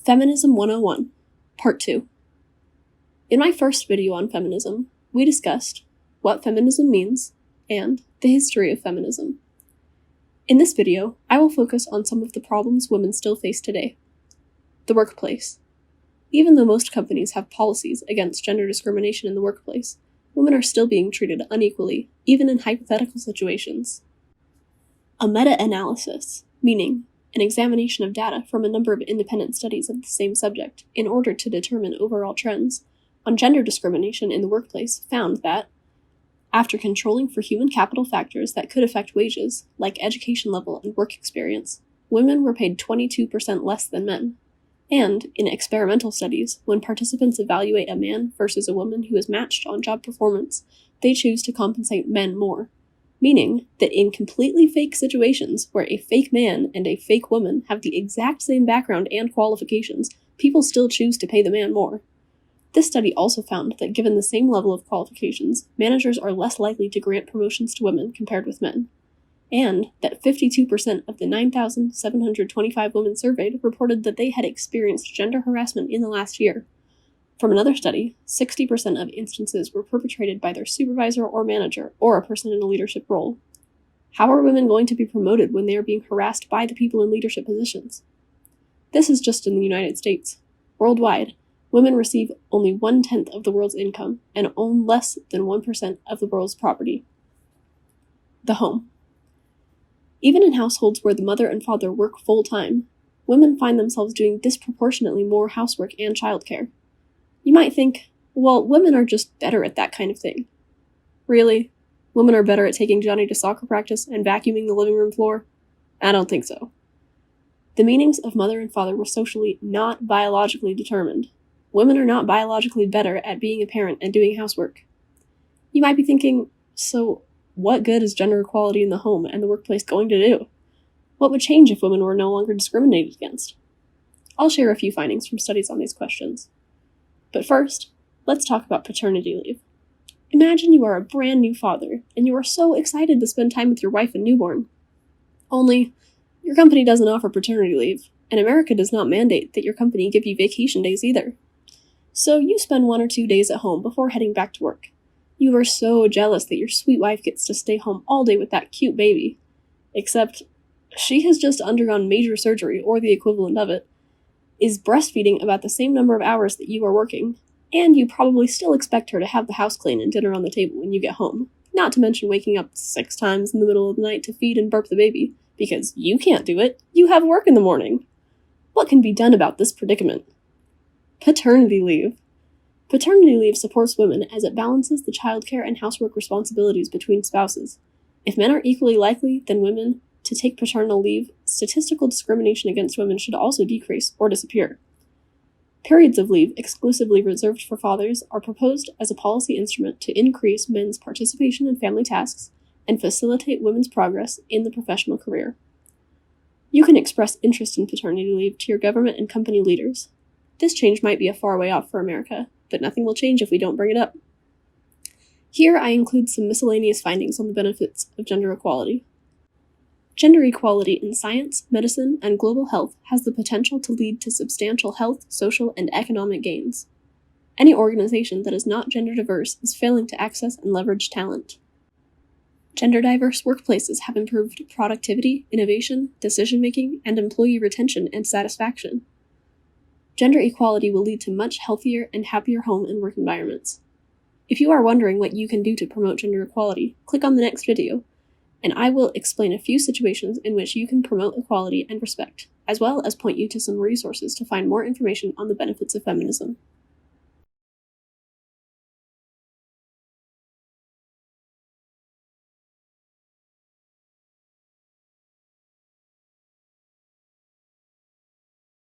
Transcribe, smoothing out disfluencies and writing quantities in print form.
Feminism 101, Part 2. In my first video on feminism, we discussed what feminism means and the history of feminism. In this video, I will focus on some of the problems women still face today. The workplace. Even though most companies have policies against gender discrimination in the workplace, women are still being treated unequally, even in hypothetical situations. A meta-analysis, meaning an examination of data from a number of independent studies of the same subject in order to determine overall trends on gender discrimination in the workplace, found that, after controlling for human capital factors that could affect wages, like education level and work experience, women were paid 22% less than men. And, in experimental studies, when participants evaluate a man versus a woman who is matched on job performance, they choose to compensate men more. Meaning that in completely fake situations where a fake man and a fake woman have the exact same background and qualifications, people still choose to pay the man more. This study also found that given the same level of qualifications, managers are less likely to grant promotions to women compared with men. And that 52% of the 9,725 women surveyed reported that they had experienced gender harassment in the last year. From another study, 60% of instances were perpetrated by their supervisor or manager, or a person in a leadership role. How are women going to be promoted when they are being harassed by the people in leadership positions? This is just in the United States. Worldwide, women receive only 1/10 of the world's income and own less than 1% of the world's property. The home. Even in households where the mother and father work full-time, women find themselves doing disproportionately more housework and childcare. You might think, well, women are just better at that kind of thing. Really? Women are better at taking Johnny to soccer practice and vacuuming the living room floor? I don't think so. The meanings of mother and father were socially, not biologically determined. Women are not biologically better at being a parent and doing housework. You might be thinking, so what good is gender equality in the home and the workplace going to do? What would change if women were no longer discriminated against? I'll share a few findings from studies on these questions. But first, let's talk about paternity leave. Imagine you are a brand new father, and you are so excited to spend time with your wife and newborn. Only, your company doesn't offer paternity leave, and America does not mandate that your company give you vacation days either. So you spend 1 or 2 days at home before heading back to work. You are so jealous that your sweet wife gets to stay home all day with that cute baby. Except, she has just undergone major surgery, or the equivalent of it, is breastfeeding about the same number of hours that you are working, and you probably still expect her to have the house clean and dinner on the table when you get home, not to mention waking up 6 times in the middle of the night to feed and burp the baby, because you can't do it, you have work in the morning. What can be done about this predicament? Paternity leave. Paternity leave supports women as it balances the childcare and housework responsibilities between spouses. If men are equally likely than women to take paternal leave, statistical discrimination against women should also decrease or disappear. Periods of leave exclusively reserved for fathers are proposed as a policy instrument to increase men's participation in family tasks and facilitate women's progress in the professional career. You can express interest in paternity leave to your government and company leaders. This change might be a far way off for America, but nothing will change if we don't bring it up. Here I include some miscellaneous findings on the benefits of gender equality. Gender equality in science, medicine, and global health has the potential to lead to substantial health, social, and economic gains. Any organization that is not gender diverse is failing to access and leverage talent. Gender diverse workplaces have improved productivity, innovation, decision-making, and employee retention and satisfaction. Gender equality will lead to much healthier and happier home and work environments. If you are wondering what you can do to promote gender equality, click on the next video, and I will explain a few situations in which you can promote equality and respect, as well as point you to some resources to find more information on the benefits of feminism.